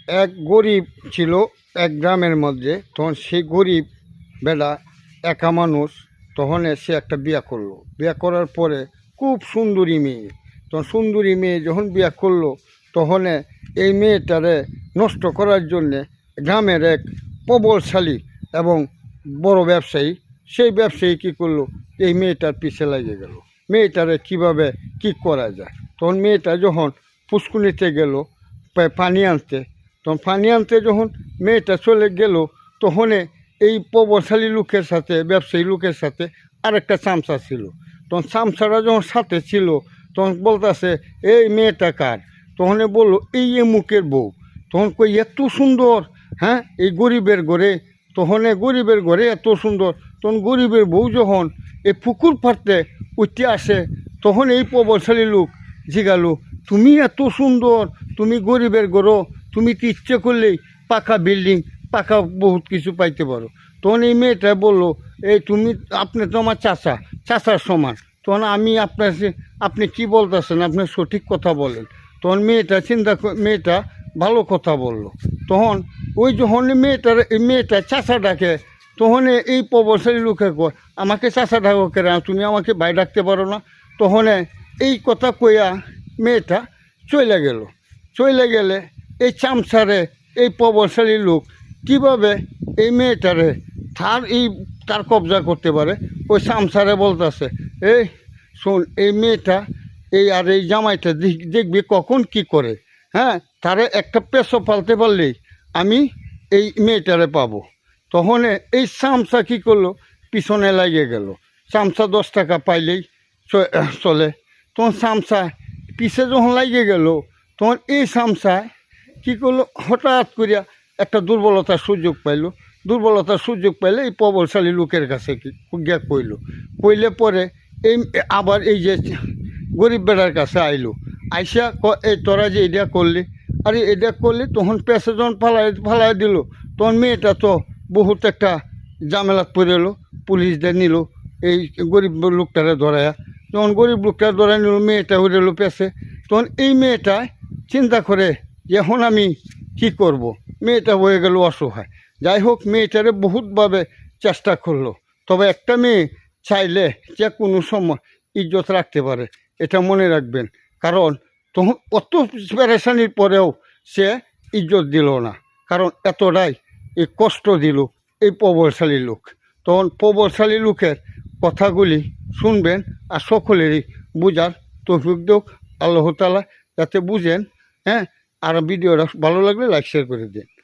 এক গরিব ছিল এক গ্রামের মধ্যে। তখন সেই গরিব বেটা একা মানুষ। তখন সে একটা বিয়া করলো। বিয়া করার পরে খুব সুন্দরী মেয়ে। তখন সুন্দরী মেয়ে যখন বিয়া করলো, তখন এই মেয়েটারে নষ্ট করার জন্যে গ্রামের এক প্রবলশালী এবং বড় ব্যবসায়ী, সেই ব্যবসায়ী কী করলো, এই মেয়েটার পিছে লেগে গেল। মেয়েটারে কিভাবে কি করা যায়। তখন মেয়েটা যখন পুষ্কুনিতে গেল পানি আনতে, তখন পানি আনতে যখন মেয়েটা চলে গেল, তখন এই প্রবলশালী লোকের সাথে, ব্যবসায়ী লোকের সাথে আরেকটা চামচা ছিল। তখন চামচাটা যখন সাথে ছিল, তখন বলতেছে এই মেয়েটা কার। তখন বললো এই মুখের বউ। তখন কই এত সুন্দর, হ্যাঁ, এই গরিবের ঘরে। তখন গরিবের ঘরে এত সুন্দর। তখন গরিবের বউ যখন এই পুকুর পাড়তে উঠতে আসে, তখন এই প্রবলশালী লোক জিগালো, তুমি এত সুন্দর, তুমি গরিবের ঘরো, তুমি তো ইচ্ছে করলেই পাকা বিল্ডিং, পাকা বহুত কিছু পাইতে পারো। তখন এই মেয়েটা বললো, এই তুমি, আপনি তো আমার চাচার সমান। তখন আমি আপনার, আপনি কি বলতেছেন, আপনি সঠিক কথা বলেন। তখন মেয়েটা ভালো কথা বলল। তখন ওই যখন মেয়েটা চাচা ডাকে, তখন এই প্রবলশালী লোকে কয়, আমাকে চাচা ডাকো কেন, তুমি আমাকে ভাই ডাকতে পারো না। তখন এই কথা কইয়া মেয়েটা চলে গেলে এই চামচারে এই প্রবলশালী লোক কীভাবে এই মেয়েটারে তার কবজা করতে পারে। ওই চামচারে বলতেছে, এই শোন, এই মেয়েটা এই জামাইটা দেখবি কখন কি করে, হ্যাঁ, তারে একটা পেশো পালতে পারলেই আমি এই মেয়েটারে পাবো। তখন এই চামচা কী করলো, পিছনে লাগিয়ে গেল। চামচা 10 টাকা পাইলেই চলে। তখন চামচা পিছে যখন লাগিয়ে গেল, তখন এই চামচায় কী করলো, হঠাৎ করিয়া একটা দুর্বলতার সুযোগ পাইলে এই প্রবলশালী লোকের কাছে গিয়া কইলে পরে আবার এই যে গরিব বেড়ার কাছে আইসা এই তোরা যে এটা করলি, আরে এটা করলি, তখন পেছে যখন ফালাই দিল, তখন মেয়েটা তো বহুত একটা ঝামেলাত পড়ে এলো। পুলিশদের নিল এই গরিব লোকটারে ধরায়া। যখন গরিব লোকটা ধরাই নিল, মেয়েটা উড়ে এলো পেছে। তখন এই মেয়েটা চিন্তা করে যে এখন আমি কী করব। মেয়েটা হয়ে গেল অসহায়। যাই হোক, মেয়েটারে বহুতভাবে চেষ্টা করলো। তবে একটা মেয়ে চাইলে যে কোনো সময় ইজ্জত রাখতে পারে, এটা মনে রাখবেন। কারণ তখন অত পেরেশানির পরেও সে ইজ্জত দিল না, কারণ এতটাই এই কষ্ট দিল এই প্রবলশালী লোক। তখন প্রবলশালী লোকের কথাগুলি শুনবেন আর সকলেরই বুঝার তৌফিক দেখ আল্লাহ তাআলা, যাতে বুঝেন। হ্যাঁ, আর ভিডিওটা ভালো লাগলে লাইক শেয়ার করে দিন।